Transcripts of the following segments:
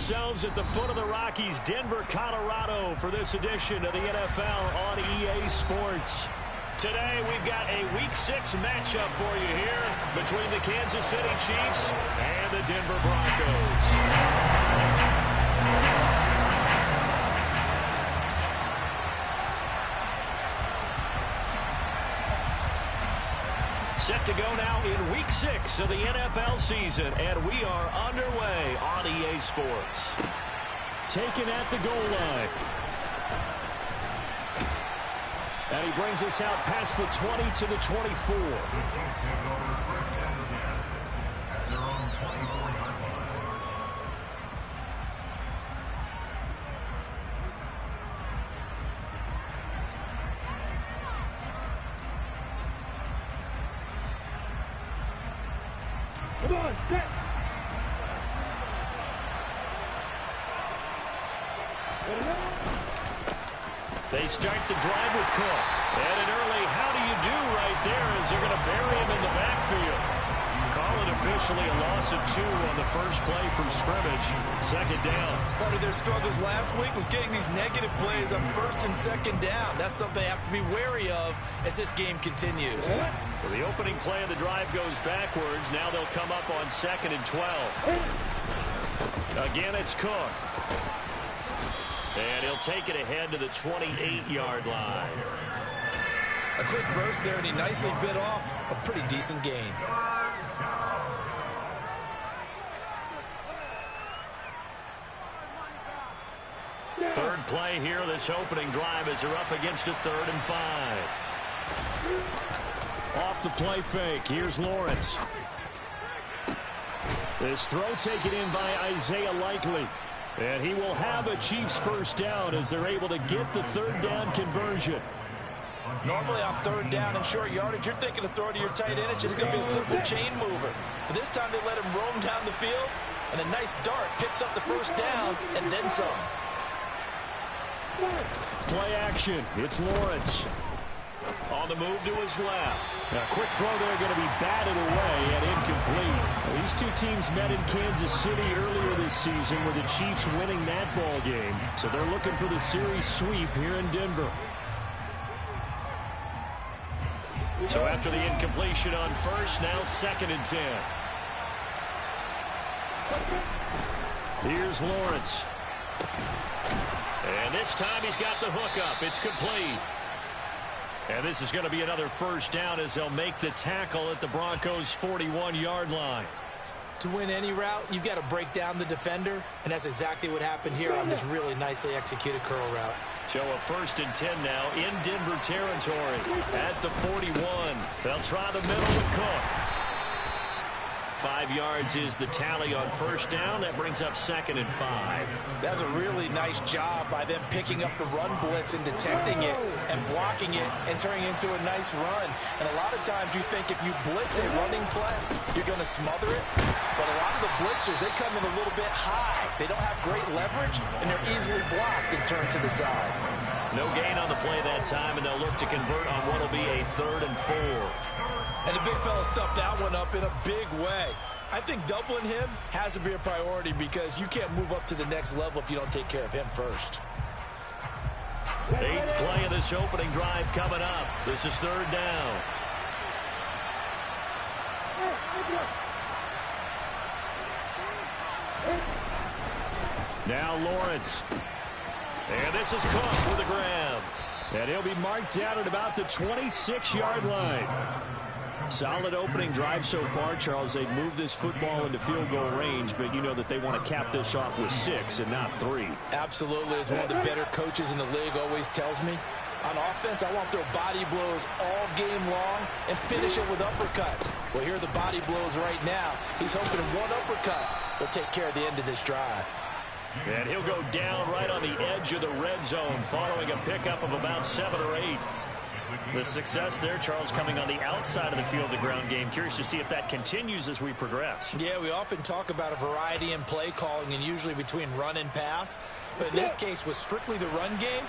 ourselves at the foot of the Rockies, Denver, Colorado, for this edition of the NFL on EA Sports. Today, we've got a Week 6 matchup for you here between the Kansas City Chiefs and the Denver Broncos. Set to go now in Week 6 of the NFL season, and we are underway on EA Sports. Taken at the goal line. And he brings us out past the 20 to the 24. Come on, set. They start the drive with Cook. And an early how do you do right there as they're going to bury him in the backfield. Call it officially a loss of 2 on the first play from scrimmage. Second down. Part of their struggles last week was getting these negative plays on first and second down. That's something they have to be wary of as this game continues. So the opening play of the drive goes backwards. Now they'll come up on 2nd and 12. Again, it's Cook. And he'll take it ahead to the 28-yard line. A quick burst there, and he nicely bit off a pretty decent gain. Third play here, this opening drive as they're up against a 3rd and 5. Off the play fake, here's Lawrence. This throw taken in by Isaiah Likely. And he will have a Chiefs first down as they're able to get the 3rd down conversion. Normally on 3rd down and short yardage, you're thinking of throwing to your tight end. It's just going to be a simple chain mover. But this time they let him roam down the field, and a nice dart picks up the first down and then some. Play action. It's Lawrence. On the move to his left. A quick throw there going to be batted away and incomplete. These two teams met in Kansas City earlier this season with the Chiefs winning that ball game. So they're looking for the series sweep here in Denver. So after the incompletion on first, now 2nd and 10. Here's Lawrence. And this time he's got the hook up. It's complete. And this is going to be another first down as they'll make the tackle at the Broncos' 41-yard line. To win any route, you've got to break down the defender, and that's exactly what happened here on this really nicely executed curl route. So a 1st and 10 now in Denver territory at the 41. They'll try the middle with Cook. 5 yards is the tally on first down. That brings up 2nd and 5. That's a really nice job by them picking up the run blitz and detecting it and blocking it and turning it into a nice run. And a lot of times you think if you blitz a running play, you're going to smother it. But a lot of the blitzers, they come in a little bit high. They don't have great leverage, and they're easily blocked and turned to the side. No gain on the play that time, and they'll look to convert on what will be a 3rd and 4. And the big fella stuffed that one up in a big way. I think doubling him has to be a priority because you can't move up to the next level if you don't take care of him first. 8th play of this opening drive coming up. This is 3rd down. Now Lawrence. And this is Cook with a grab. And he'll be marked down at about the 26-yard line. Solid opening drive so far, Charles. They've moved this football into field goal range, but you know that they want to cap this off with 6 and not 3. Absolutely. As one of the better coaches in the league always tells me, on offense, I want to throw body blows all game long and finish it with uppercuts. Well, here are the body blows right now. He's hoping one uppercut will take care of the end of this drive. And he'll go down right on the edge of the red zone following a pickup of about 7 or 8. The success there, Charles, coming on the outside of the field, the ground game. Curious to see if that continues as we progress. Yeah, we often talk about a variety in play calling and usually between run and pass. But in this case, with strictly the run game,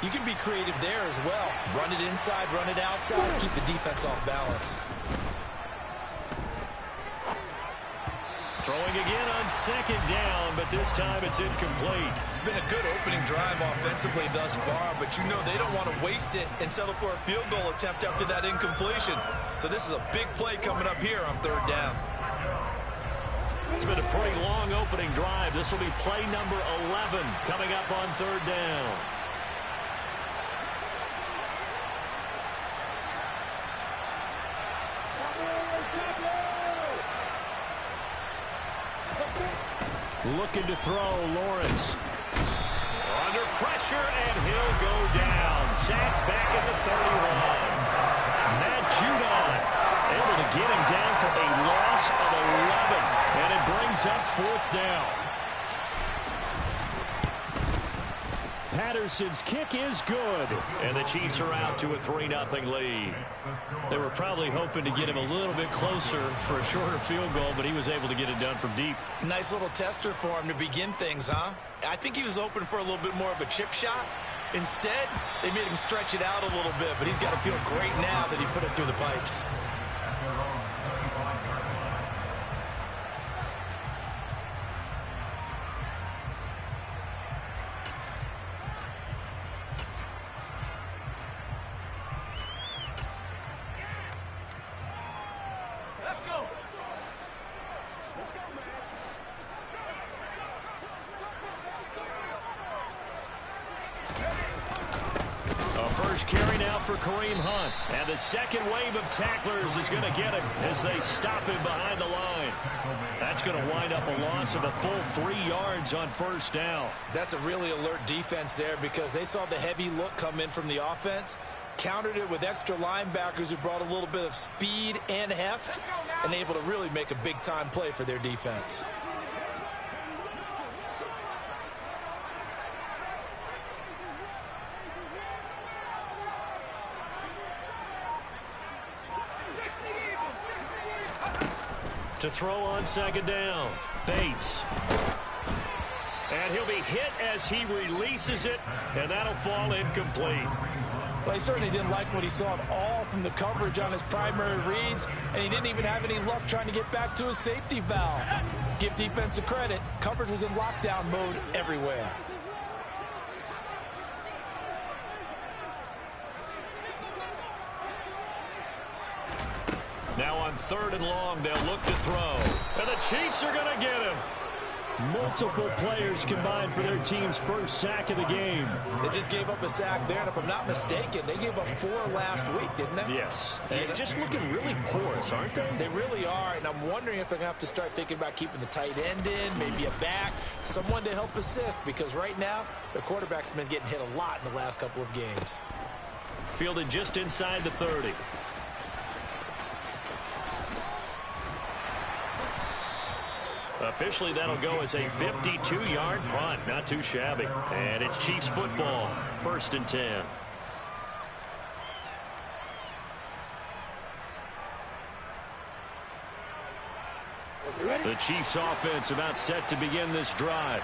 you can be creative there as well. Run it inside, run it outside, keep the defense off balance. Throwing again on second down, but this time it's incomplete. It's been a good opening drive offensively thus far, but you know they don't want to waste it and settle for a field goal attempt after that incompletion. So this is a big play coming up here on third down. It's been a pretty long opening drive. This will be play number 11 coming up on third down. Looking to throw, Lawrence. Under pressure, and he'll go down. Sacked back at the 31. Matt Judon able to get him down for a loss of 11. And it brings up fourth down. Patterson's kick is good. And the Chiefs are out to a 3-0 lead. They were probably hoping to get him a little bit closer for a shorter field goal, but he was able to get it done from deep. Nice little tester for him to begin things, huh? I think he was open for a little bit more of a chip shot. Instead, they made him stretch it out a little bit, but he's got to feel great now that he put it through the pipes. And the second wave of tacklers is going to get him as they stop him behind the line. That's going to wind up a loss of a full 3 yards on first down. That's a really alert defense there because they saw the heavy look come in from the offense, countered it with extra linebackers who brought a little bit of speed and heft, and able to really make a big-time play for their defense. To throw on second down, Bates. And he'll be hit as he releases it, and that'll fall incomplete. Well, he certainly didn't like what he saw at all from the coverage on his primary reads, and he didn't even have any luck trying to get back to his safety valve. Give defense credit. Coverage was in lockdown mode everywhere. Now on third and long, they'll look to throw. And the Chiefs are going to get him. Multiple players combined for their team's first sack of the game. They just gave up a sack there, and if I'm not mistaken, they gave up 4 last week, didn't they? Yes. They're just looking really porous, aren't they? They really are, and I'm wondering if they're going to have to start thinking about keeping the tight end in, maybe a back, someone to help assist, because right now, their quarterback's been getting hit a lot in the last couple of games. Fielded just inside the 30. Officially, that'll go as a 52-yard punt. Not too shabby. And it's Chiefs football. 1st and 10. The Chiefs offense about set to begin this drive.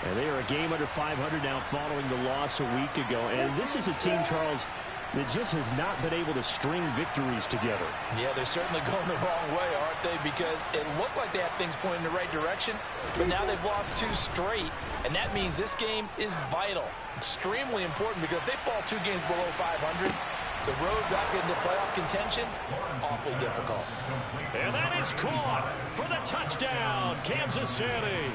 And they are a game under 500 now following the loss a week ago. And this is a team, Charles, that just has not been able to string victories together. Yeah, they're certainly going the wrong way, aren't they? Because it looked like they had things pointing in the right direction, but now they've lost 2 straight, and that means this game is vital, extremely important, because if they fall 2 games below 500, the road back into playoff contention, awfully difficult. And that is caught for the touchdown, Kansas City.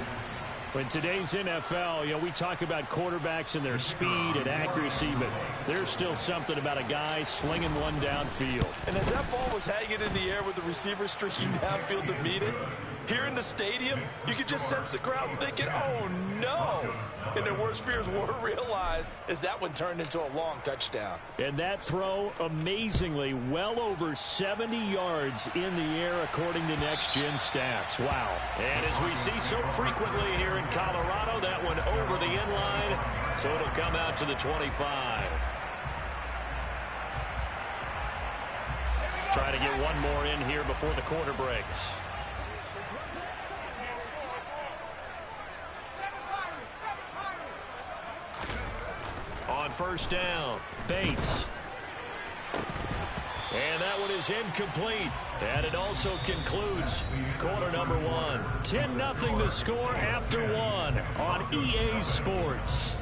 In today's NFL, you know, we talk about quarterbacks and their speed and accuracy, but there's still something about a guy slinging one downfield. And as that ball was hanging in the air with the receiver streaking downfield to meet it, here in the stadium, you could just sense the crowd thinking, oh, no. And their worst fears were realized as that one turned into a long touchdown. And that throw, amazingly, well over 70 yards in the air, according to Next Gen Stats. Wow. And as we see so frequently here in Colorado, that one over the end line, so it'll come out to the 25. Try to get one more in here before the quarter breaks. On first down, Bates. And that one is incomplete. And it also concludes quarter number one. 10-0 the score after one on EA Sports.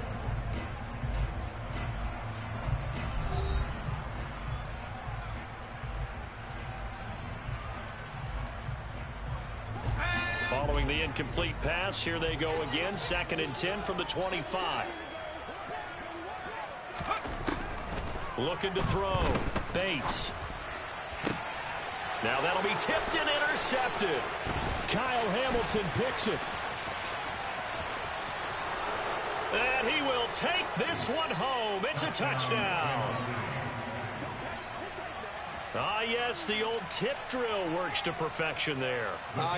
Following the incomplete pass, here they go again. 2nd and 10 from the 25. Looking to throw. Bates. Now that'll be tipped and intercepted. Kyle Hamilton picks it. And he will take this one home. It's a touchdown. Ah, yes, the old tip drill works to perfection there.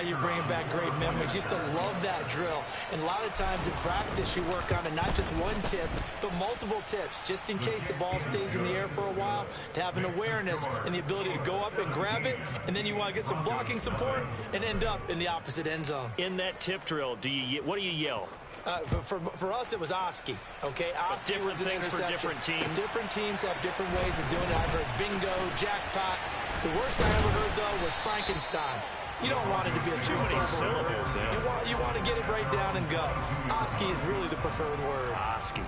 You're bringing back great memories. Used to love that drill. And a lot of times in practice, you work on it, not just one tip, but multiple tips, just in case the ball stays in the air for a while, to have an awareness and the ability to go up and grab it, and then you want to get some blocking support and end up in the opposite end zone. In that tip drill, what do you yell? For us, it was Oski. Okay, Oski different was an things for different teams. Different teams have different ways of doing it. I've heard bingo, jackpot. The worst I ever heard, though, was Frankenstein. You don't want it to be a three-syllable word. Yeah. You want to get it right down and go. Oski is really the preferred word. Oski.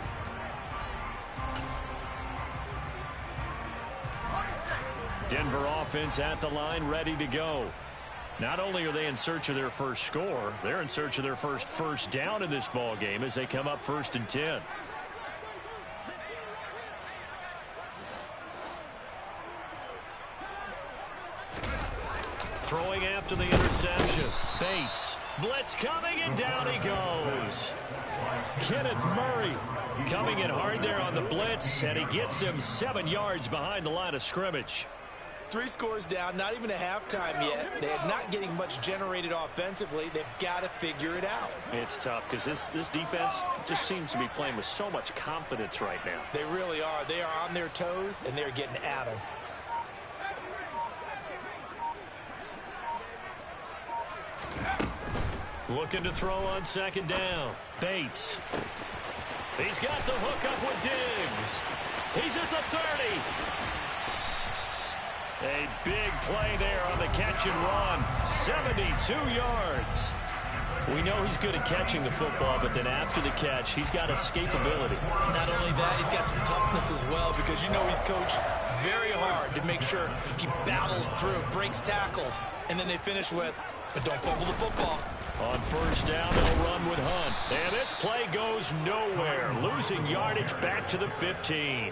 Denver offense at the line, ready to go. Not only are they in search of their first score, they're in search of their first down in this ball game as they come up 1st and 10. Throwing after the interception. Bates. Blitz coming, and down he goes. Kenneth Murray coming in hard there on the blitz, and he gets him 7 yards behind the line of scrimmage. 3 scores down, not even a halftime yet. They're not getting much generated offensively. They've got to figure it out. It's tough because this defense just seems to be playing with so much confidence right now. They really are. They are on their toes, and they're getting at them. Looking to throw on 2nd down. Bates. He's got the hook up with Diggs. He's at the 30. A big play there on the catch and run. 72 yards. We know he's good at catching the football, but then after the catch, he's got escapability. Not only that, he's got some toughness as well, because you know he's coached very hard to make sure he battles through, breaks tackles, and then they finish with, but don't fumble the football. On 1st down, they'll run with Hunt. And this play goes nowhere. Losing yardage back to the 15.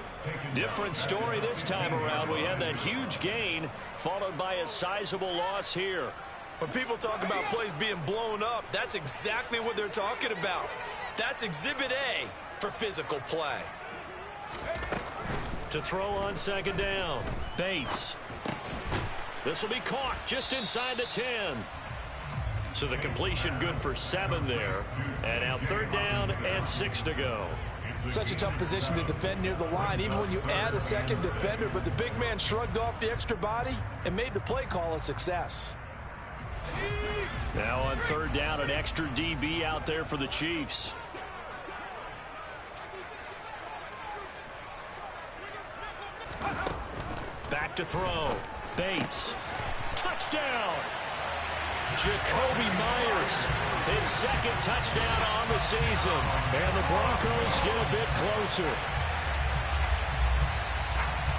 Different story this time around. We had that huge gain, followed by a sizable loss here. When people talk about plays being blown up, that's exactly what they're talking about. That's Exhibit A for physical play. To throw on 2nd down. Bates. This will be caught just inside the 10. So the completion good for 7 there. And now 3rd down and 6 to go. Such a tough position to defend near the line, even when you add a second defender. But the big man shrugged off the extra body and made the play call a success. Now on 3rd down, an extra DB out there for the Chiefs. Back to throw. Bates. Touchdown. Jacoby Myers, his 2nd touchdown on the season. And the Broncos get a bit closer.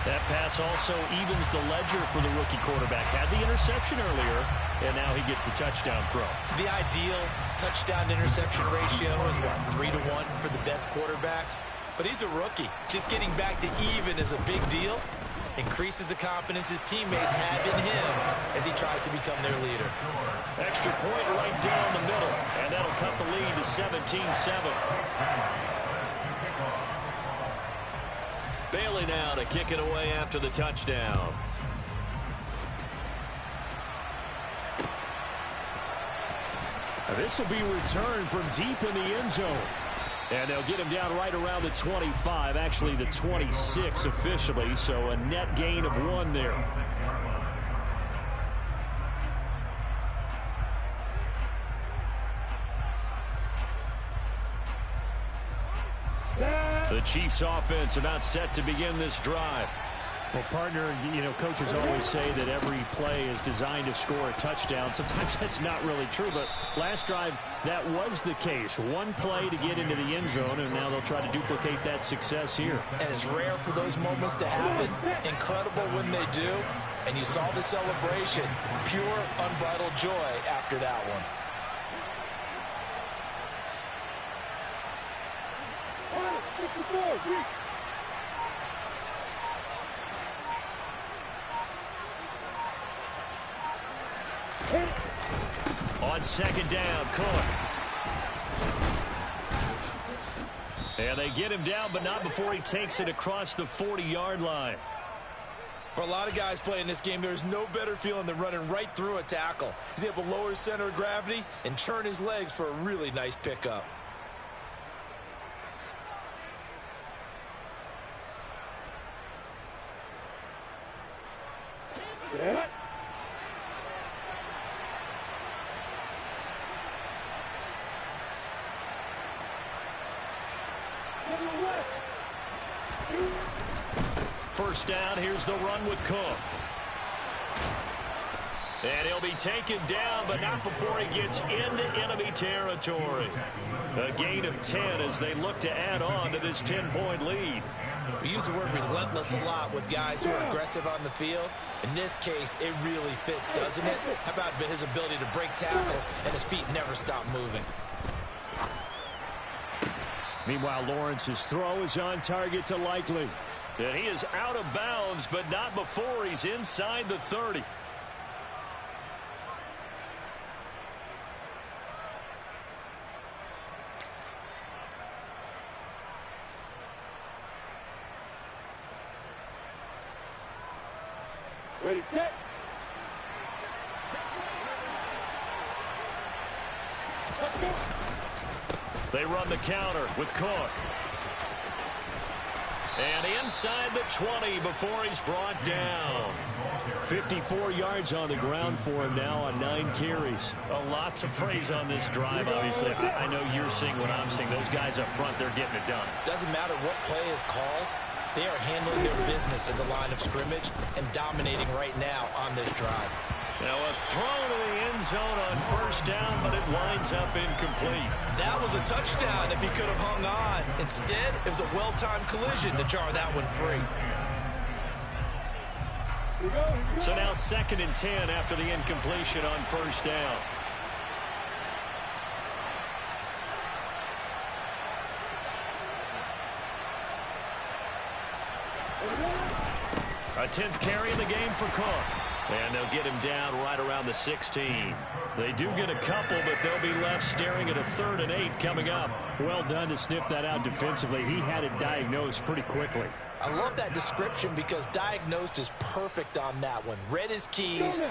That pass also evens the ledger for the rookie quarterback. Had the interception earlier, and now he gets the touchdown throw. The ideal touchdown-interception ratio is, what, 3-1 for the best quarterbacks? But he's a rookie. Just getting back to even is a big deal. Increases the confidence his teammates have in him as he tries to become their leader. Extra point right down the middle, and that'll cut the lead to 17-7. Bailey now to kick it away after the touchdown. This will be returned from deep in the end zone. And they'll get him down right around the 25, actually the 26 officially, so a net gain of 1 there. The Chiefs offense about set to begin this drive. Well, partner, you know, coaches always say that every play is designed to score a touchdown. Sometimes that's not really true, but last drive, that was the case. One play to get into the end zone, and now they'll try to duplicate that success here. And it's rare for those moments to happen. Incredible when they do. And you saw the celebration. Pure, unbridled joy after that one. On second down, Cook. And they get him down, but not before he takes it across the 40-yard line. For a lot of guys playing this game, there's no better feeling than running right through a tackle. He's able to lower his center of gravity and churn his legs for a really nice pickup. Yeah. First down, here's the run with Cook. And he'll be taken down, but not before he gets into enemy territory. A gain of 10 as they look to add on to this 10-point lead. We use the word relentless a lot with guys who are aggressive on the field. In this case, it really fits, doesn't it? How about his ability to break tackles and his feet never stop moving? Meanwhile, Lawrence's throw is on target to Likely. And he is out of bounds, but not before he's inside the 30. Ready, set. They run the counter with Cook. And inside the 20 before he's brought down. 54 yards on the ground for him now on 9 carries. A lot to praise on this drive, obviously. I know you're seeing what I'm seeing. Those guys up front, they're getting it done. Doesn't matter what play is called. They are handling their business in the line of scrimmage and dominating right now on this drive. Now a throw to the end zone on first down, but it winds up incomplete. That was a touchdown if he could have hung on. Instead, it was a well-timed collision to jar that one free. So now 2nd and 10 after the incompletion on first down. A 10th carry in the game for Cook. And they'll get him down right around the 16. They do get a couple, but they'll be left staring at a 3rd and 8 coming up. Well done to sniff that out defensively. He had it diagnosed pretty quickly. I love that description because diagnosed is perfect on that one. Read his keys,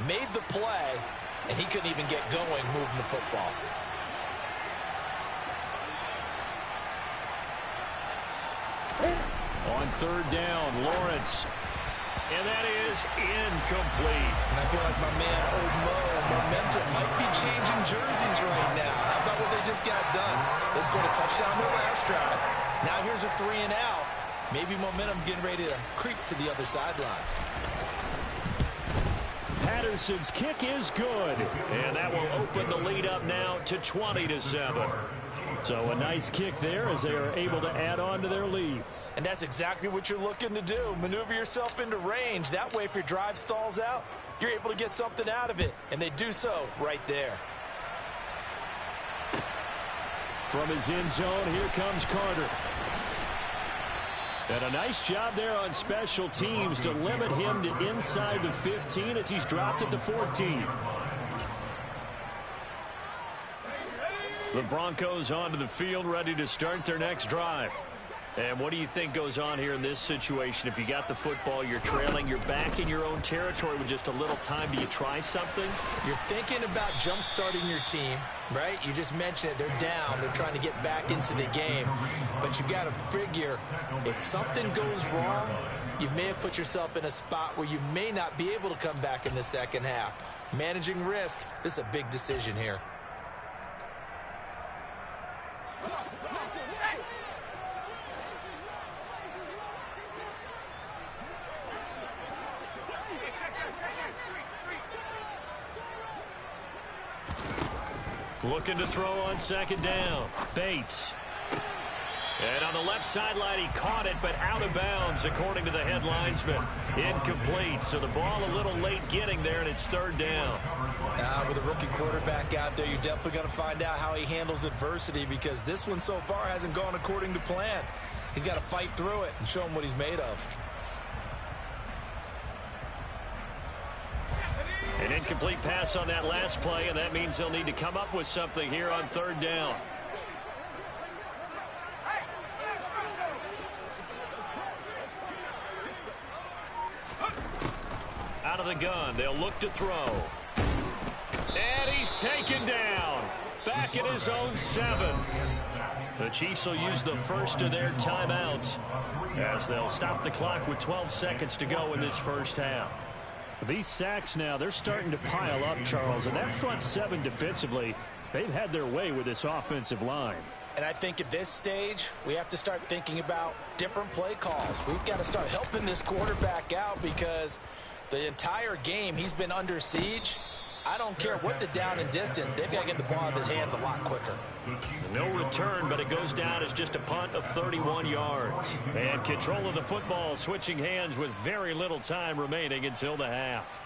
made the play, and he couldn't even get going moving the football. On 3rd down, Lawrence. And that is incomplete. And I feel like my man, Old Mo, momentum might be changing jerseys right now. How about what they just got done? They scored a touchdown their last drive. Now here's a 3 and out. Maybe momentum's getting ready to creep to the other sideline. Patterson's kick is good. And that will open the lead up now to 20-7. So a nice kick there as they are able to add on to their lead. And that's exactly what you're looking to do. Maneuver yourself into range. That way, if your drive stalls out, you're able to get something out of it. And they do so right there. From his end zone, here comes Carter. And a nice job there on special teams to limit him to inside the 15 as he's dropped at the 14. The Broncos onto the field, ready to start their next drive. And what do you think goes on here in this situation? If you got the football, you're trailing, you're back in your own territory with just a little time. Do you try something? You're thinking about jump-starting your team, right? You just mentioned it. They're down. They're trying to get back into the game. But you got to figure if something goes wrong, you may have put yourself in a spot where you may not be able to come back in the second half. Managing risk, this is a big decision here. Looking to throw on second down. Bates. And on the left sideline, he caught it, but out of bounds, according to the head linesman. Incomplete, so the ball a little late getting there, and it's third down. With a rookie quarterback out there, you're definitely going to find out how he handles adversity, because this one so far hasn't gone according to plan. He's got to fight through it and show him what he's made of. An incomplete pass on that last play, and that means they'll need to come up with something here on third down. Out of the gun, they'll look to throw. And he's taken down. Back at his own 7. The Chiefs will use the first of their timeouts as they'll stop the clock with 12 seconds to go in this first half. These sacks now, they're starting to pile up, Charles, and that front 7 defensively, they've had their way with this offensive line. And I think at this stage, we have to start thinking about different play calls. We've got to start helping this quarterback out, because the entire game he's been under siege. I don't care what the down and distance, they've got to get the ball out of his hands a lot quicker. No return, but it goes down as just a punt of 31 yards. And control of the football switching hands with very little time remaining until the half.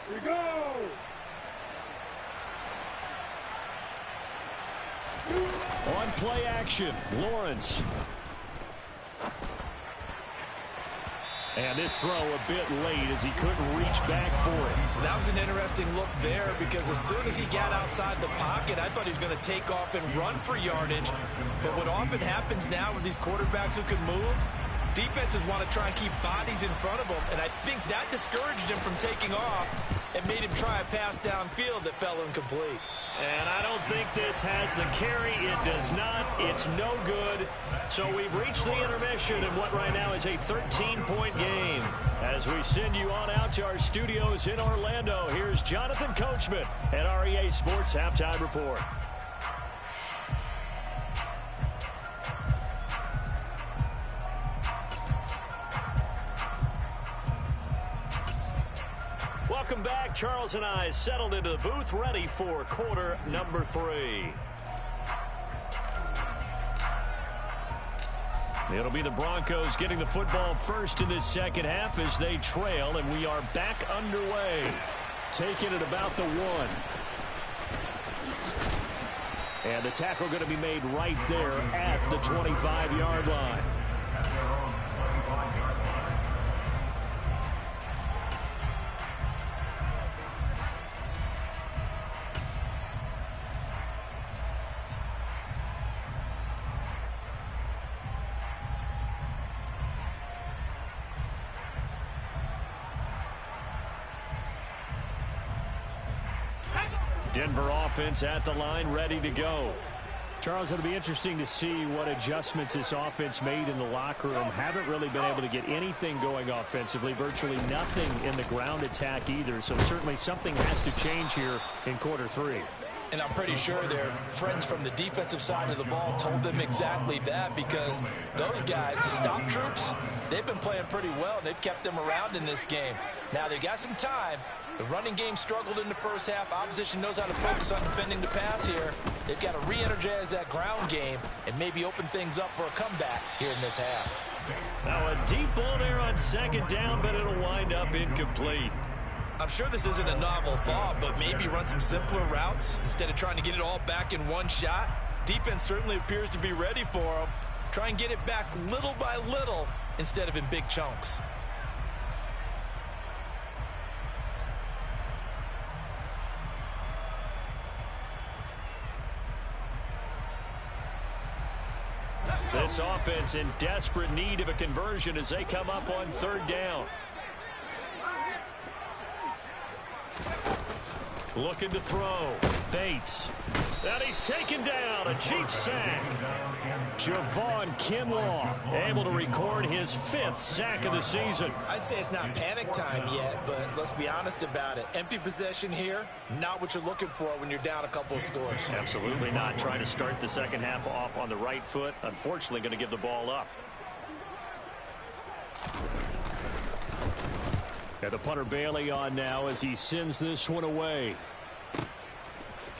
Here we go! On play action, Lawrence. And this throw a bit late as he couldn't reach back for it. That was an interesting look there, because as soon as he got outside the pocket, I thought he was going to take off and run for yardage. But what often happens now with these quarterbacks who can move, defenses want to try and keep bodies in front of them, and I think that discouraged him from taking off and made him try a pass downfield that fell incomplete. And I don't think this has the carry. It does not. It's no good. So we've reached the intermission in what right now is a 13-point game. As we send you on out to our studios in Orlando, here's Jonathan Coachman at REA Sports Halftime Report. Welcome back. Charles and I settled into the booth, ready for quarter number 3. It'll be the Broncos getting the football first in this second half as they trail, and we are back underway. Taking it about the 1. And the tackle going to be made right there at the 25-yard line. Denver offense at the line, ready to go. Charles, it'll be interesting to see what adjustments this offense made in the locker room. Haven't really been able to get anything going offensively, virtually nothing in the ground attack either. So certainly something has to change here in quarter 3. And I'm pretty sure their friends from the defensive side of the ball told them exactly that, because those guys, the stop troops, they've been playing pretty well, and they've kept them around in this game. Now, they got some time. The running game struggled in the first half. Opposition knows how to focus on defending the pass here. They've got to re-energize that ground game and maybe open things up for a comeback here in this half. Now a deep ball there on second down, but it'll wind up incomplete. I'm sure this isn't a novel thought, but maybe run some simpler routes instead of trying to get it all back in one shot. Defense certainly appears to be ready for them. Try and get it back little by little instead of in big chunks. This offense in desperate need of a conversion as they come up on third down. Looking to throw. Bates. And he's taken down. A Chiefs sack. Javon Kinlaw able to record his 5th sack of the season. I'd say it's not panic time yet, but let's be honest about it. Empty possession here, not what you're looking for when you're down a couple of scores. Absolutely not. Trying to start the second half off on the right foot. Unfortunately, going to give the ball up. Got the punter Bailey on now as he sends this one away.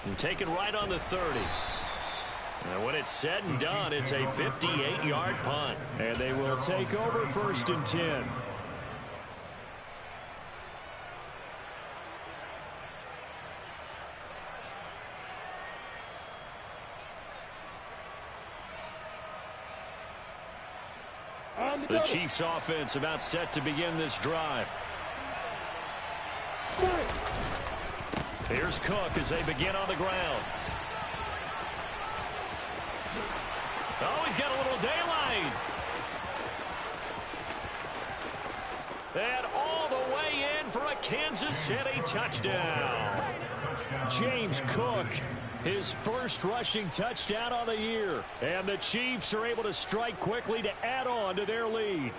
And taken right on the 30. And when it's said and done, it's a 58-yard punt. And they will take over 1st and 10. The Chiefs offense about set to begin this drive. Here's Cook as they begin on the ground. Oh, he's got a little daylight. And all the way in for a Kansas City touchdown. James Cook, his first rushing touchdown on the year. And the Chiefs are able to strike quickly to add on to their lead.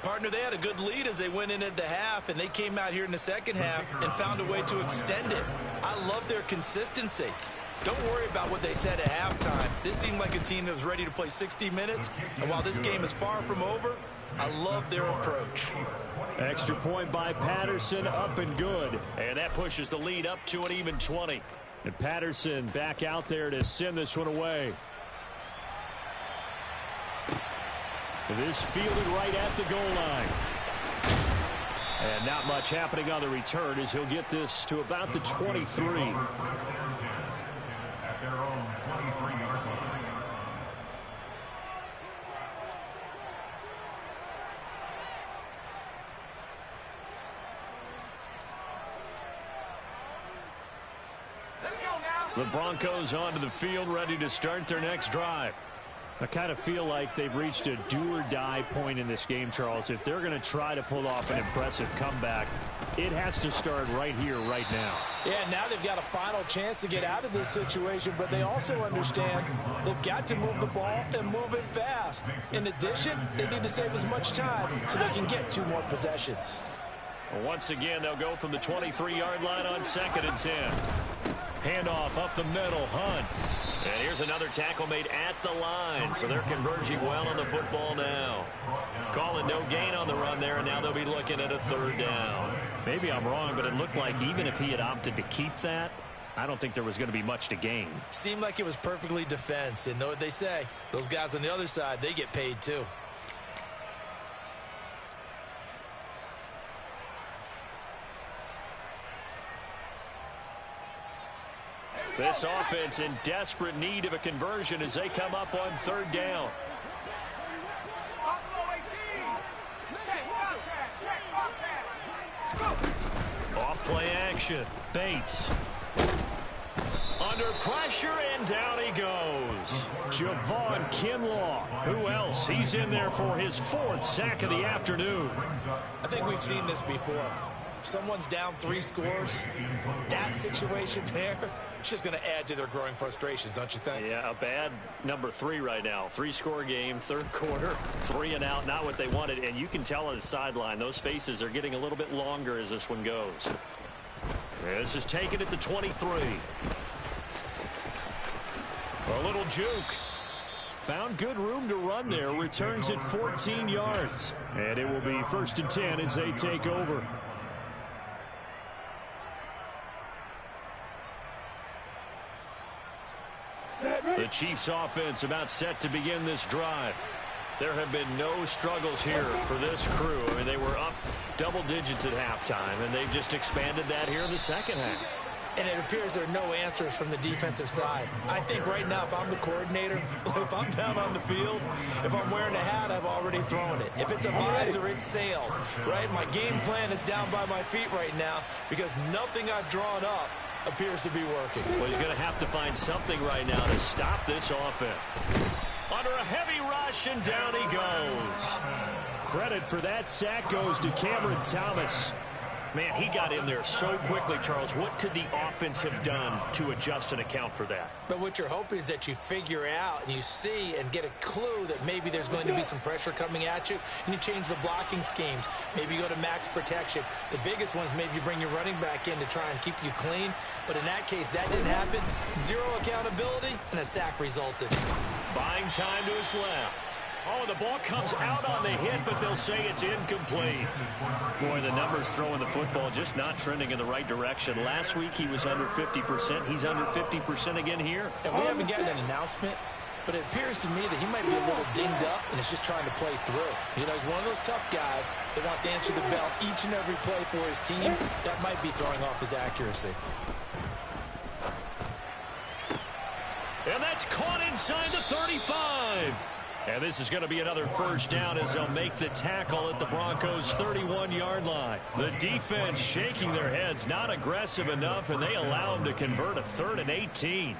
Partner, they had a good lead as they went in at the half, and they came out here in the second half and found a way to extend it. I love their consistency. Don't worry about what they said at halftime. This seemed like a team that was ready to play 60 minutes, and while this game is far from over, I love their approach. Extra point by Patterson, up and good. And that pushes the lead up to an even 20. And Patterson back out there to send this one away. This fielded right at the goal line. And not much happening on the return as he'll get this to about the 23. At their own 23-yard line. The Broncos onto the field, ready to start their next drive. I kind of feel like they've reached a do-or-die point in this game, Charles. If they're going to try to pull off an impressive comeback, it has to start right here, right now. Yeah, now they've got a final chance to get out of this situation, but they also understand they've got to move the ball and move it fast. In addition, they need to save as much time so they can get 2 more possessions. Well, once again, they'll go from the 23-yard line on 2nd and 10. Handoff up the middle, Hunt. And here's another tackle made at the line, so they're converging well on the football now. Calling no gain on the run there, and now they'll be looking at a 3rd down. Maybe I'm wrong, but it looked like even if he had opted to keep that, I don't think there was going to be much to gain. Seemed like it was perfectly defense, and know what they say. Those guys on the other side, they get paid too. This offense in desperate need of a conversion as they come up on 3rd down. Off play action. Bates. Under pressure, and down he goes. Javon Kinlaw. Who else? He's in there for his 4th sack of the afternoon. I think we've seen this before. Someone's down 3 scores. That situation there, it's just going to add to their growing frustrations, don't you think? Yeah, a bad number 3 right now. 3-score game, 3rd quarter, 3 and out, not what they wanted. And you can tell on the sideline, those faces are getting a little bit longer as this one goes. This is taken at the 23. A little juke. Found good room to run there. Returns at 14 yards. And it will be 1st and 10 as they take over. The Chiefs offense about set to begin this drive. There have been no struggles here for this crew. I mean, they were up double digits at halftime, and they've just expanded that here in the second half. And it appears there are no answers from the defensive side. I think right now, if I'm the coordinator, if I'm down on the field, if I'm wearing a hat, I've already thrown it. If it's a visor, it's sailed, right? My game plan is down by my feet right now because nothing I've drawn up appears to be working. Well, he's going to have to find something right now to stop this offense. Under a heavy rush, and down he goes. Credit for that sack goes to Cameron Thomas. Man, he got in there so quickly, Charles. What could the offense have done to adjust and account for that? But what you're hoping is that you figure out and you see and get a clue that maybe there's going to be some pressure coming at you, and you change the blocking schemes. Maybe you go to max protection. The biggest ones, maybe you bring your running back in to try and keep you clean. But in that case, that didn't happen. 0 accountability, and a sack resulted. Buying time to his left. Oh, the ball comes out on the hit, but they'll say it's incomplete. Boy, the numbers throwing the football just not trending in the right direction. Last week he was under 50%. He's under 50% again here. And we haven't gotten an announcement, but it appears to me that he might be a little dinged up and is just trying to play through. You know, he's one of those tough guys that wants to answer the bell each and every play for his team. That might be throwing off his accuracy. And that's caught inside the 35. And this is going to be another first down as they'll make the tackle at the Broncos' 31-yard line. The defense shaking their heads, not aggressive enough, and they allow them to convert a 3rd and 18.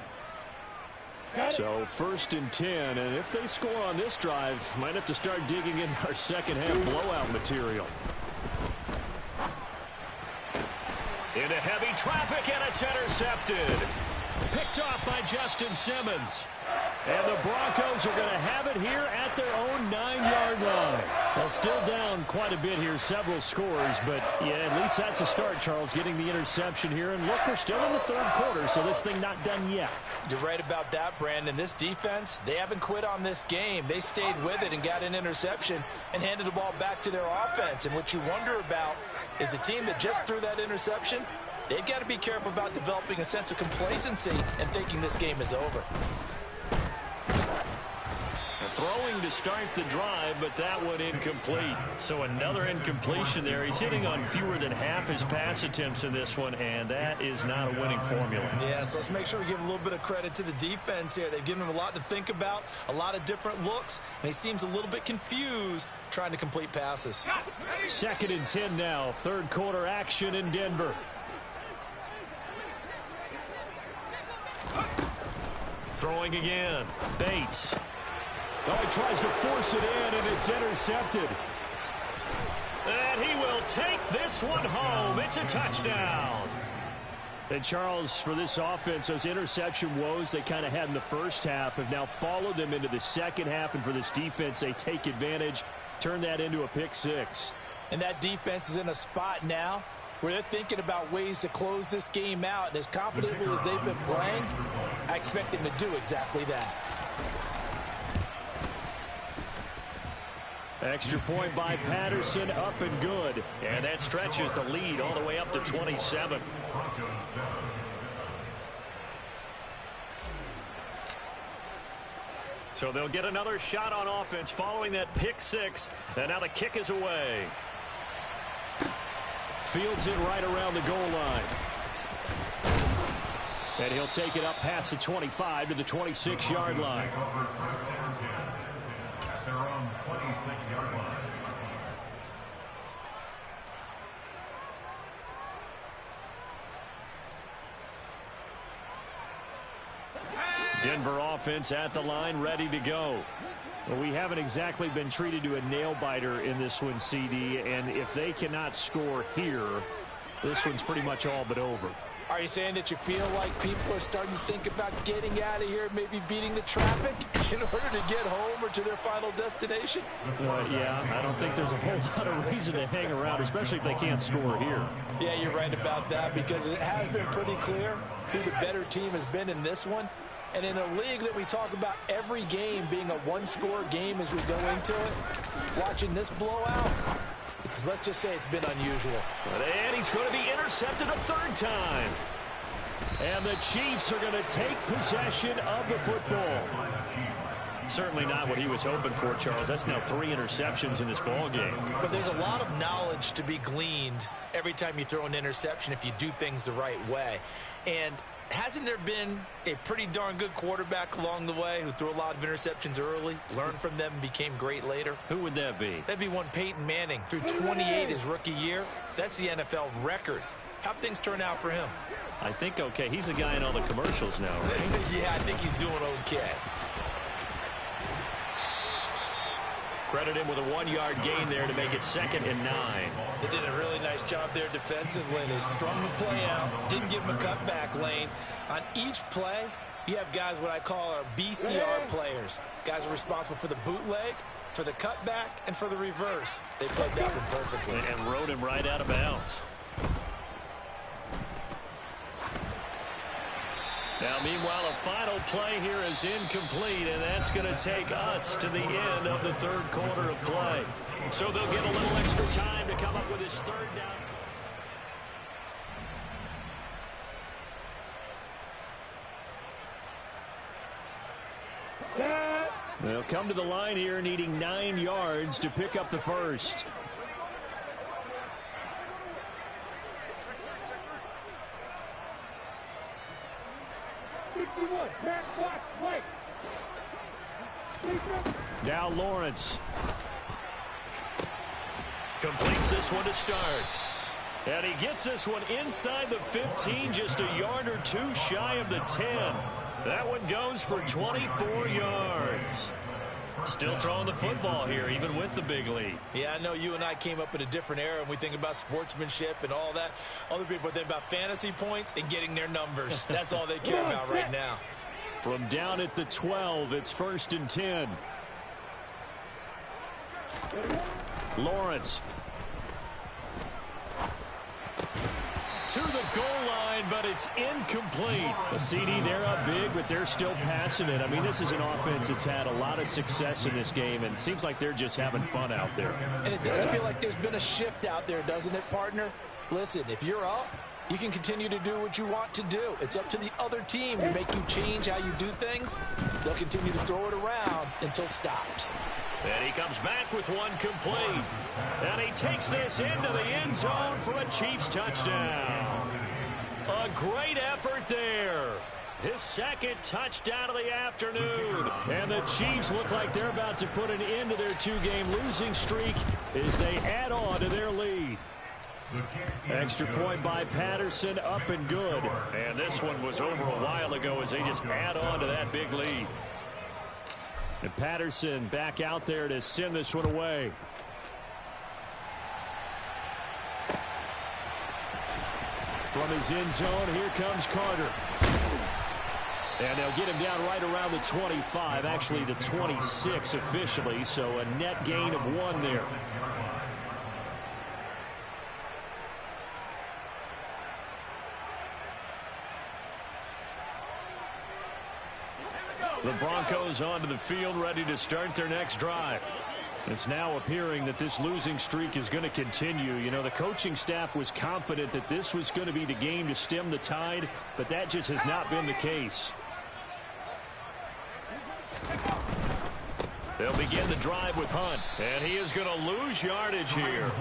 So 1st and 10, and if they score on this drive, might have to start digging in our second-half blowout material. Into heavy traffic, and it's intercepted. Picked off by Justin Simmons. And the Broncos are going to have it here at their own 9-yard line. Well, still down quite a bit here, several scores, but yeah, at least that's a start, Charles, getting the interception here. And look, we're still in the 3rd quarter, so this thing not done yet. You're right about that, Brandon. This defense, they haven't quit on this game. They stayed with it and got an interception and handed the ball back to their offense. And what you wonder about is the team that just threw that interception, they've got to be careful about developing a sense of complacency and thinking this game is over. Throwing to start the drive, but that one incomplete. So another incompletion there. He's hitting on fewer than half his pass attempts in this one, and that is not a winning formula. Yeah, so let's make sure we give a little bit of credit to the defense here. They've given him a lot to think about, a lot of different looks, and he seems a little bit confused trying to complete passes. 2nd and 10 now. 3rd quarter action in Denver. Throwing again. Bates. Oh, he tries to force it in, and it's intercepted. And he will take this one home. It's a touchdown. And, Charles, for this offense, those interception woes they kind of had in the first half have now followed them into the second half. And for this defense, they take advantage, turn that into a pick 6. And that defense is in a spot now where they're thinking about ways to close this game out. And as confidently as they've been playing, I expect them to do exactly that. Extra point by Patterson, up and good. And that stretches the lead all the way up to 27. So they'll get another shot on offense following that pick 6. And now the kick is away. Fields it right around the goal line. And he'll take it up past the 25 to the 26-yard line. Their own 26-yard line. Denver offense at the line, ready to go. Well, we haven't exactly been treated to a nail-biter in this one, CD, and if they cannot score here, this one's pretty much all but over. Are you saying that you feel like people are starting to think about getting out of here, maybe beating the traffic in order to get home or to their final destination? Yeah, I don't think there's a whole lot of reason to hang around, especially if they can't score here. Yeah, you're right about that, because it has been pretty clear who the better team has been in this one. And in a league that we talk about every game being a one-score game as we go into it, watching this blowout, let's just say it's been unusual. And he's going to be intercepted a 3rd time. And the Chiefs are going to take possession of the football. Certainly not what he was hoping for, Charles. That's now 3 interceptions in this ball game. But there's a lot of knowledge to be gleaned every time you throw an interception if you do things the right way. And hasn't there been a pretty darn good quarterback along the way who threw a lot of interceptions early, learned from them, and became great later? Who would that be? That'd be one Peyton Manning. Threw 28 his rookie year. That's the NFL record. How'd things turn out for him? I think okay. He's the guy in all the commercials now, right? Yeah, I think he's doing okay. Credit him with a 1-yard gain there to make it 2nd and 9. They did a really nice job there defensively. They strung the play out, didn't give him a cutback lane. On each play, you have guys what I call our BCR players. Guys are responsible for the bootleg, for the cutback, and for the reverse. They played that one perfectly. And rode him right out of bounds. Now, meanwhile, a final play here is incomplete, and that's going to take us to the end of the third quarter of play. So they'll get a little extra time to come up with his third down. They'll come to the line here needing 9 yards to pick up the first. Now Lawrence completes this one to start. And he gets this one inside the 15, just a yard or two shy of the 10. That one goes for 24 yards. Still throwing the football here, even with the big lead. Yeah, I know you and I came up in a different era, and we think about sportsmanship and all that. Other people think about fantasy points and getting their numbers. That's all they care about right now. From down at the 12, it's 1st and 10. Lawrence to the goal line, but it's incomplete. The CD, they're up big, but they're still passing it. I mean, this is an offense that's had a lot of success in this game, and it seems like they're just having fun out there. And it does feel like there's been a shift out there, doesn't it, partner? Listen, if you're up, you can continue to do what you want to do. It's up to the other team to make you change how you do things. They'll continue to throw it around until stopped. And he comes back with one complete. And he takes this into the end zone for a Chiefs touchdown. A great effort there. His second touchdown of the afternoon. And the Chiefs look like they're about to put an end to their 2-game losing streak as they add on to their lead. Extra point by Patterson, up and good. And this one was over a while ago as they just add on to that big lead. And Patterson back out there to send this one away. From his end zone, here comes Carter. And they'll get him down right around the 25, actually the 26 officially, so a net gain of 1 there. The Broncos onto the field, ready to start their next drive. It's now appearing that this losing streak is going to continue. You know, the coaching staff was confident that this was going to be the game to stem the tide, but that just has not been the case. They'll begin the drive with Hunt, and he is going to lose yardage here.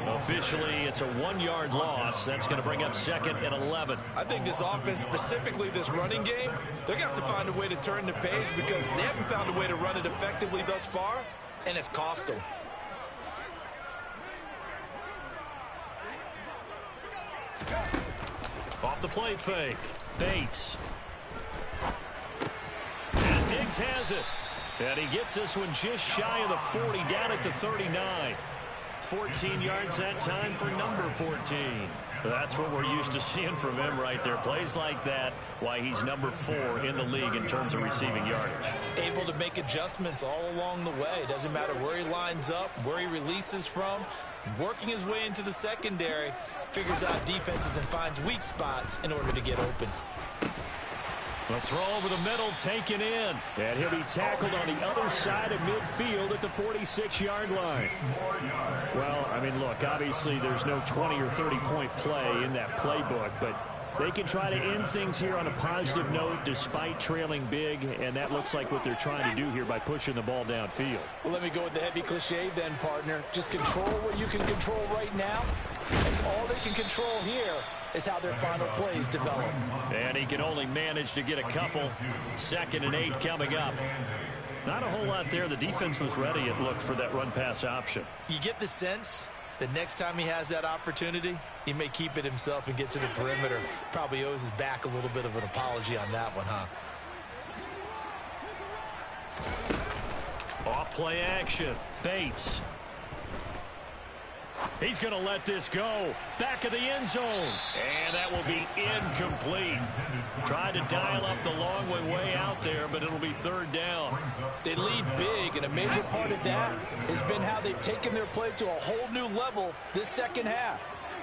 Officially, it's a 1-yard loss. That's going to bring up 2nd and 11. I think this offense, specifically this running game, they're going to have to find a way to turn the page because they haven't found a way to run it effectively thus far, and it's cost them. Off the play fake. Bates. And Diggs has it. And he gets this one just shy of the 40, down at the 39. 14 yards that time for number 14. That's what we're used to seeing from him right there. Plays like that, why he's number 4 in the league in terms of receiving yardage. Able to make adjustments all along the way. Doesn't matter where he lines up, where he releases from. Working his way into the secondary, figures out defenses and finds weak spots in order to get open. A throw over the middle taken in. And he'll be tackled on the other side of midfield at the 46-yard line. Well, I mean, look, obviously there's no 20 or 30-point play in that playbook, but they can try to end things here on a positive note despite trailing big, and that looks like what they're trying to do here by pushing the ball downfield. Well, let me go with the heavy cliche then, partner. Just control what you can control right now, and all they can control here is how their final plays develop. And he can only manage to get a couple. 2nd and 8 coming up. Not a whole lot there. The defense was ready, it looked, for that run-pass option. You get the sense that next time he has that opportunity, he may keep it himself and get to the perimeter. Probably owes his back a little bit of an apology on that one, huh? Off play action. Bates. He's going to let this go. Back of the end zone. And that will be incomplete. Tried to dial up the long way out there, but it'll be 3rd down. They lead big, and a major part of that has been how they've taken their play to a whole new level this second half.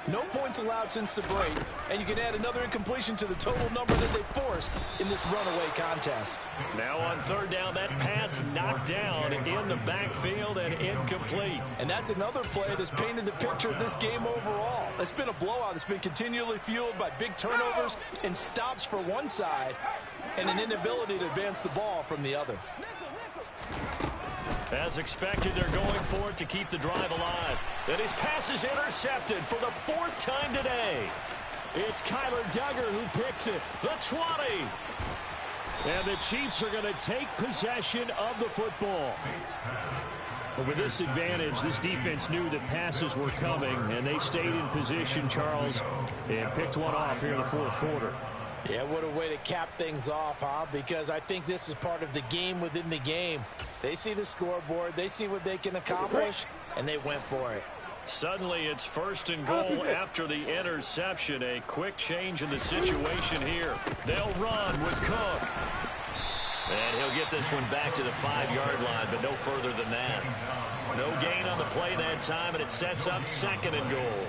No points allowed since the break, and you can add another incompletion to the total number that they forced in this runaway contest. Now on third down, that pass knocked down in the backfield and incomplete. And that's another play that's painted the picture of this game overall. It's been a blowout. It's been continually fueled by big turnovers and stops for one side and an inability to advance the ball from the other. As expected, they're going for it to keep the drive alive. And his pass is intercepted for the 4th time today. It's Kyler Duggar who picks it. The 20. And the Chiefs are going to take possession of the football. But with this advantage, this defense knew that passes were coming, and they stayed in position, Charles, and picked one off here in the 4th quarter. Yeah, what a way to cap things off, huh? Because I think this is part of the game within the game. They see the scoreboard, they see what they can accomplish, and they went for it. Suddenly, it's 1st and goal after the interception. A quick change in the situation here. They'll run with Cook. And he'll get this one back to the 5-yard line, but no further than that. No gain on the play that time, and it sets up 2nd and goal.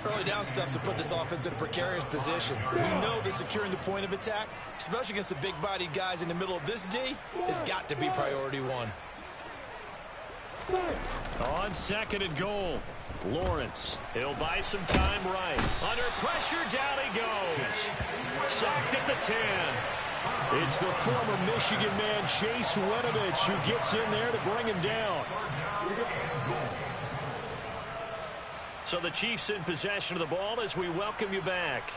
Early down stuff to put this offense in a precarious position. We know that securing the point of attack, especially against the big-bodied guys in the middle of this D, has got to be priority one. On 2nd and goal, Lawrence. He'll buy some time right. Under pressure, down he goes. Sacked at the 10. It's the former Michigan man, Chase Winovich, who gets in there to bring him down. So the Chiefs in possession of the ball as we welcome you back.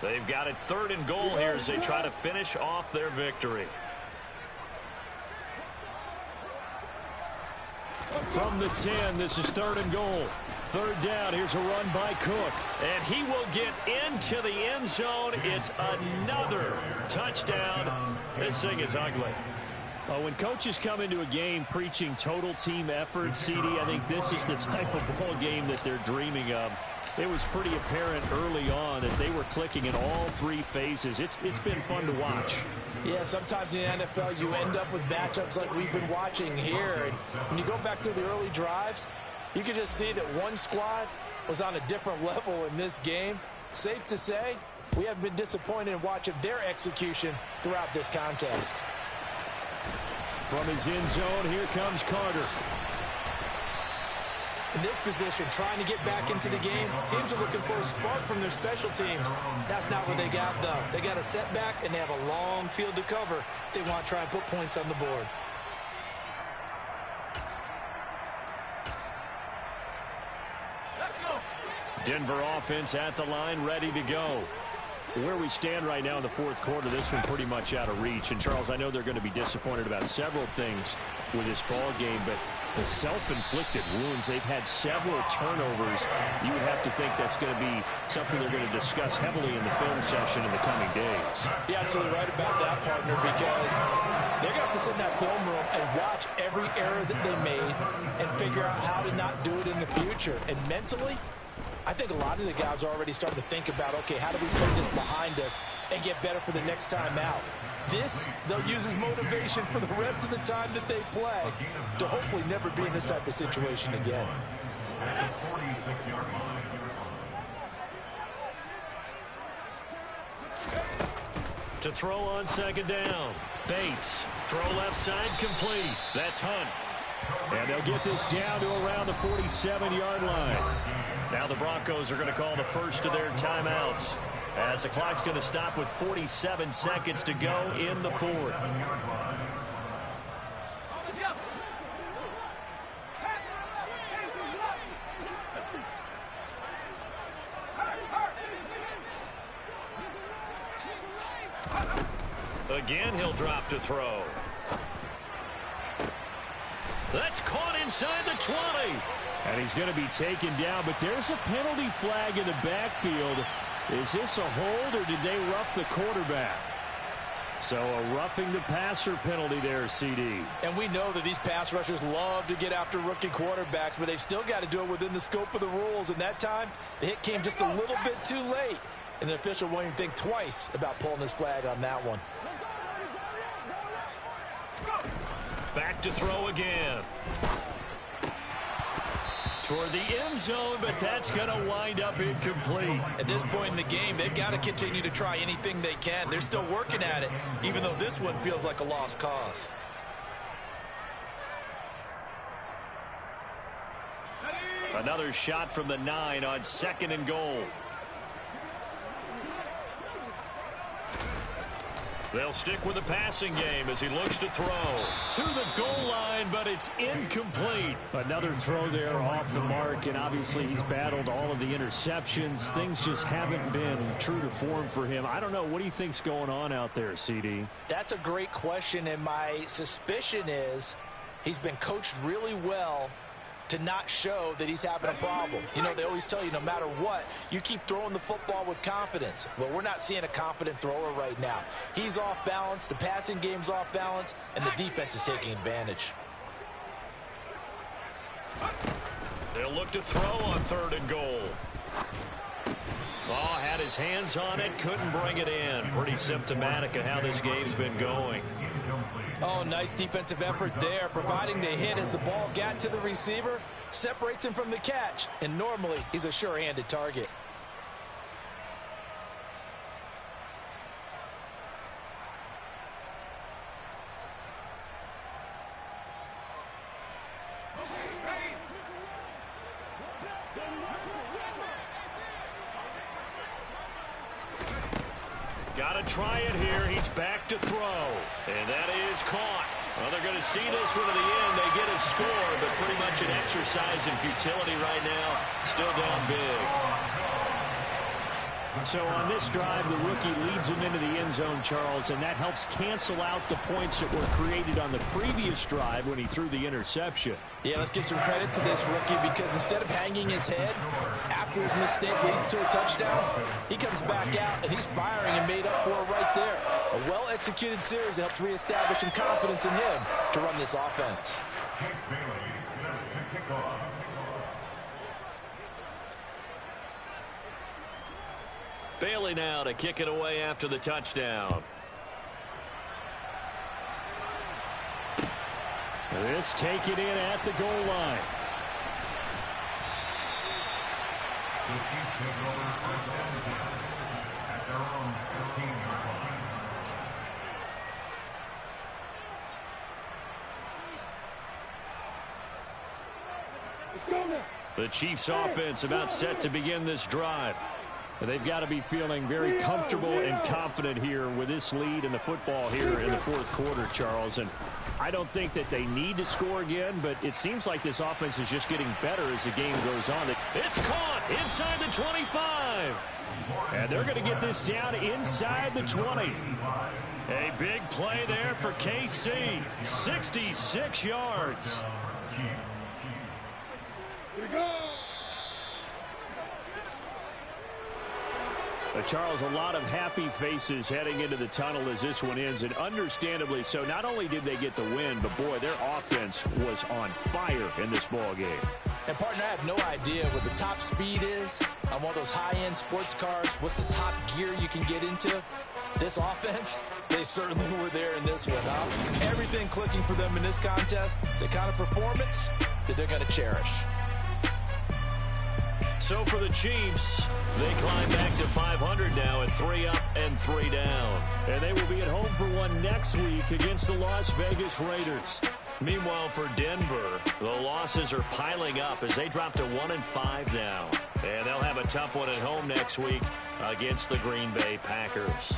They've got it 3rd and goal here as they try to finish off their victory. From the 10, this is 3rd and goal. 3rd down, here's a run by Cook. And he will get into the end zone. It's another touchdown. This thing is ugly. When coaches come into a game preaching total team effort, CD, I think this is the type of ball game that they're dreaming of. It was pretty apparent early on that they were clicking in all 3 phases. It's been fun to watch. Yeah, sometimes in the NFL you end up with matchups like we've been watching here. And when you go back through the early drives, you can just see that one squad was on a different level in this game. Safe to say, we have been disappointed in watching their execution throughout this contest. From his end zone, here comes Carter. In this position, trying to get back into the game, teams are looking for a spark from their special teams. That's not what they got, though. They got a setback, and they have a long field to cover if they want to try and put points on the board. Denver offense at the line, ready to go. Where we stand right now in the 4th quarter, this one pretty much out of reach. And, Charles, I know they're going to be disappointed about several things with this ball game, but the self-inflicted wounds, they've had several turnovers. You would have to think that's going to be something they're going to discuss heavily in the film session in the coming days. You're absolutely right about that, partner, because they're going to have to sit in that film room and watch every error that they made and figure out how to not do it in the future. And mentally, I think a lot of the guys are already starting to think about, okay, how do we put this behind us and get better for the next time out? This, they'll use as motivation for the rest of the time that they play to hopefully never be in this type of situation again. To throw on 2nd down. Bates. Throw left side complete. That's Hunt. And they'll get this down to around the 47-yard line. Now the Broncos are going to call the first of their timeouts, as the clock's going to stop with 47 seconds to go in the 4th. Again, he'll drop to throw. That's caught inside the 20. And he's going to be taken down, but there's a penalty flag in the backfield. Is this a hold, or did they rough the quarterback? So a roughing the passer penalty there, CD. And we know that these pass rushers love to get after rookie quarterbacks, but they've still got to do it within the scope of the rules. And that time, the hit came just a little bit too late. And the official won't even think twice about pulling his flag on that one. Back to throw again. toward the end zone, but that's going to wind up incomplete. At this point in the game, they've got to continue to try anything they can. They're still working at it, even though this one feels like a lost cause. Another shot from the 9 on 2nd and goal. They'll stick with the passing game as he looks to throw to the goal line, but it's incomplete. Another throw there off the mark, and obviously he's battled all of the interceptions. Things just haven't been true to form for him. I don't know. What do you think's going on out there, CD? That's a great question, and my suspicion is he's been coached really well to not show that he's having a problem. You know, they always tell you no matter what, you keep throwing the football with confidence. Well, we're not seeing a confident thrower right now. He's off balance, the passing game's off balance, and the defense is taking advantage. They'll look to throw on 3rd and goal. Oh, had his hands on it, couldn't bring it in. Pretty symptomatic of how this game's been going. Oh, nice defensive effort there, providing the hit as the ball got to the receiver, separates him from the catch, and normally he's a sure-handed target. Got to try it here. He's back to throw. And that is caught. Well, they're going to see this one to the end. They get a score, but pretty much an exercise in futility right now. Still down big. So on this drive, the rookie leads him into the end zone, Charles, and that helps cancel out the points that were created on the previous drive when he threw the interception. Yeah, let's give some credit to this rookie because instead of hanging his head after his mistake leads to a touchdown, he comes back out and he's firing and made up for it right there. A well-executed series that helps reestablish some confidence in him to run this offense. Bailey now to kick it away after the touchdown. This taken in at the goal line. The Chiefs take over first and 10 at their own 15-yard line. The Chiefs offense about set to begin this drive. They've got to be feeling very comfortable and confident here with this lead in the football here in the 4th quarter, Charles. And I don't think that they need to score again, but it seems like this offense is just getting better as the game goes on. It's caught inside the 25. And they're going to get this down inside the 20. A big play there for KC. 66 yards. Here we go. Charles, a lot of happy faces heading into the tunnel as this one ends, and understandably so. Not only did they get the win, but, boy, their offense was on fire in this ball game. And, partner, I have no idea what the top speed is on one of those high-end sports cars. What's the top gear you can get into? This offense, they certainly were there in this one, huh? Everything clicking for them in this contest, the kind of performance that they're going to cherish. So for the Chiefs, they climb back to 500 now at 3 up and 3 down. And they will be at home for one next week against the Las Vegas Raiders. Meanwhile, for Denver, the losses are piling up as they drop to 1-5 now. And they'll have a tough one at home next week against the Green Bay Packers.